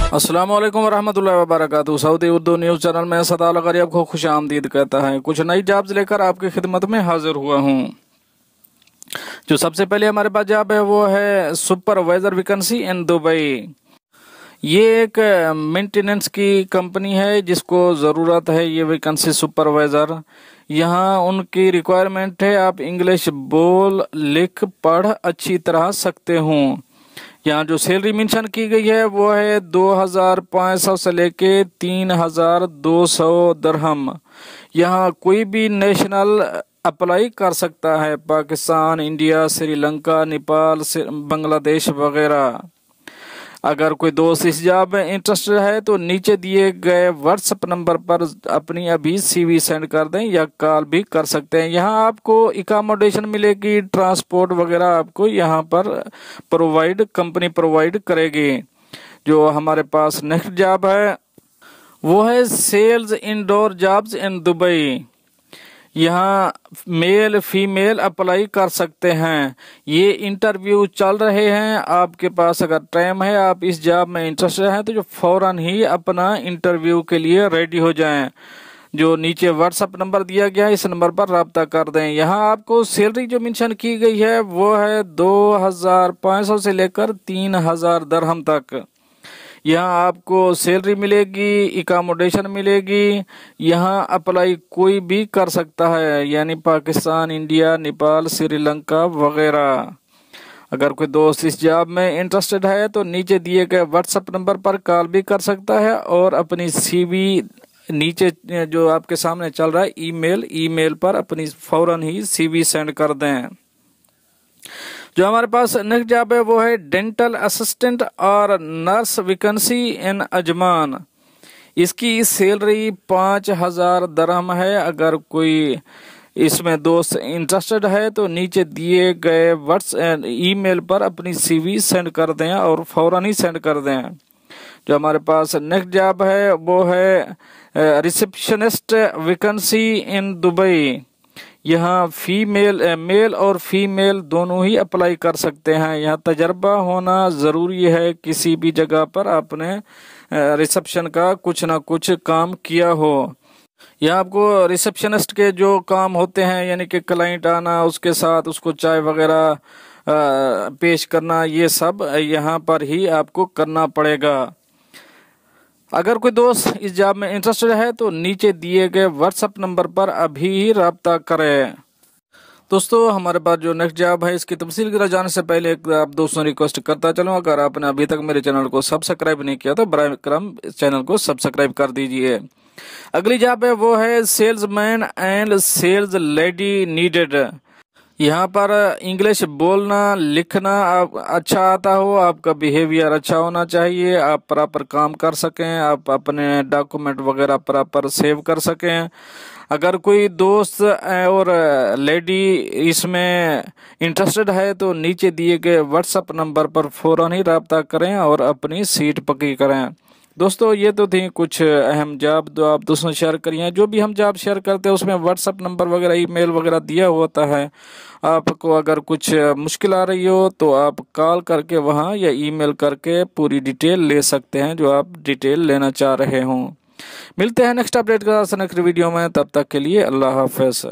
अस्सलाम वालेकुम रहमतुल्लाहि व बरकातुहू। सऊदी उर्दू न्यूज़ चैनल में सदाल गरी आपको खुश आमदीद कहता है। कुछ नई जॉब्स लेकर आपकी खिदमत में हाजिर हुआ हूँ। जो सबसे पहले हमारे पास जॉब है वो है सुपरवाइजर वैकेंसी इन दुबई। ये एक मेंटेनेंस की कंपनी है जिसको ज़रूरत है ये वैकेंसी सुपरवाइज़र। यहाँ उनकी रिक्वायरमेंट है आप इंग्लिश बोल लिख पढ़ अच्छी तरह सकते हों। यहाँ जो सैलरी मेंशन की गई है वो है 2500 से लेके 3200 दरहम। यहाँ कोई भी नेशनल अप्लाई कर सकता है, पाकिस्तान, इंडिया, श्रीलंका, नेपाल, बांग्लादेश वगैरह। अगर कोई दोस्त इस जॉब में इंटरेस्टेड है तो नीचे दिए गए व्हाट्सएप नंबर पर अपनी अभी सीवी सेंड कर दें या कॉल भी कर सकते हैं। यहाँ आपको इकामोडेशन मिलेगी, ट्रांसपोर्ट वगैरह आपको यहाँ पर कंपनी प्रोवाइड करेगी। जो हमारे पास नेक्स्ट जॉब है वो है sales indoor jobs in Dubai. यहाँ मेल फीमेल अप्लाई कर सकते हैं। ये इंटरव्यू चल रहे हैं। आपके पास अगर टाइम है, आप इस जॉब में इंटरेस्टेड हैं तो जो फौरन ही अपना इंटरव्यू के लिए रेडी हो जाएं। जो नीचे व्हाट्सएप नंबर दिया गया है इस नंबर पर राब्ता कर दें। यहाँ आपको सैलरी जो मेंशन की गई है वो है 2500 से लेकर 3000 दरहम तक। यहाँ आपको सैलरी मिलेगी, इकामोडेशन मिलेगी। यहाँ अप्लाई कोई भी कर सकता है, यानी पाकिस्तान, इंडिया, नेपाल, श्रीलंका वगैरह। अगर कोई दोस्त इस जॉब में इंटरेस्टेड है तो नीचे दिए गए व्हाट्सएप नंबर पर कॉल भी कर सकता है और अपनी सीवी नीचे जो आपके सामने चल रहा है ईमेल पर अपनी फौरन ही सीवी सेंड कर दें। जो हमारे पास नेक्स्ट जॉब है वो है डेंटल असिस्टेंट और नर्स वैकेंसी इन अजमान। इसकी सैलरी 5000 दरहम है। अगर कोई इसमें दोस्त इंटरेस्टेड है तो नीचे दिए गए ईमेल पर अपनी सीवी सेंड कर दें और फौरन ही सेंड कर दें। जो हमारे पास नेक्स्ट जॉब है वो है रिसेप्शनिस्ट वैकेंसी इन दुबई। यहाँ मेल और फीमेल दोनों ही अप्लाई कर सकते हैं। यहाँ तजर्बा होना ज़रूरी है, किसी भी जगह पर आपने रिसेप्शन का कुछ ना कुछ काम किया हो। यहाँ आपको रिसेप्शनिस्ट के जो काम होते हैं यानी कि क्लाइंट आना, उसके साथ उसको चाय वगैरह पेश करना, ये सब यहाँ पर ही आपको करना पड़ेगा। अगर कोई दोस्त इस जॉब में इंटरेस्टेड है तो नीचे दिए गए व्हाट्सएप नंबर पर अभी ही राब्ता करें। दोस्तों हमारे पास जो नेक्स्ट जॉब है इसकी तफसील की जाने से पहले आप दोस्तों रिक्वेस्ट करता चलूँ, अगर आपने अभी तक मेरे चैनल को सब्सक्राइब नहीं किया तो बराए करम चैनल को सब्सक्राइब कर दीजिए। अगली जॉब है वो है salesman and sales lady needed. यहाँ पर इंग्लिश बोलना लिखना आप अच्छा आता हो, आपका बिहेवियर अच्छा होना चाहिए, आप प्रॉपर काम कर सकें, आप अपने डॉक्यूमेंट वगैरह प्रॉपर सेव कर सकें। अगर कोई दोस्त और लेडी इसमें इंटरेस्टेड है तो नीचे दिए गए व्हाट्सएप नंबर पर फौरन ही राब्ता करें और अपनी सीट पक्की करें। दोस्तों ये तो थी कुछ अहम जॉब जो आप दोस्तों शेयर करिए। जो भी हम जॉब शेयर करते हैं उसमें व्हाट्सएप नंबर वगैरह ईमेल वगैरह दिया होता है। आपको अगर कुछ मुश्किल आ रही हो तो आप कॉल करके वहाँ या ईमेल करके पूरी डिटेल ले सकते हैं जो आप डिटेल लेना चाह रहे हों। मिलते हैं नेक्स्ट अपडेट के साथ नेक्स्ट वीडियो में, तब तक के लिए अल्लाह हाफ़िज़।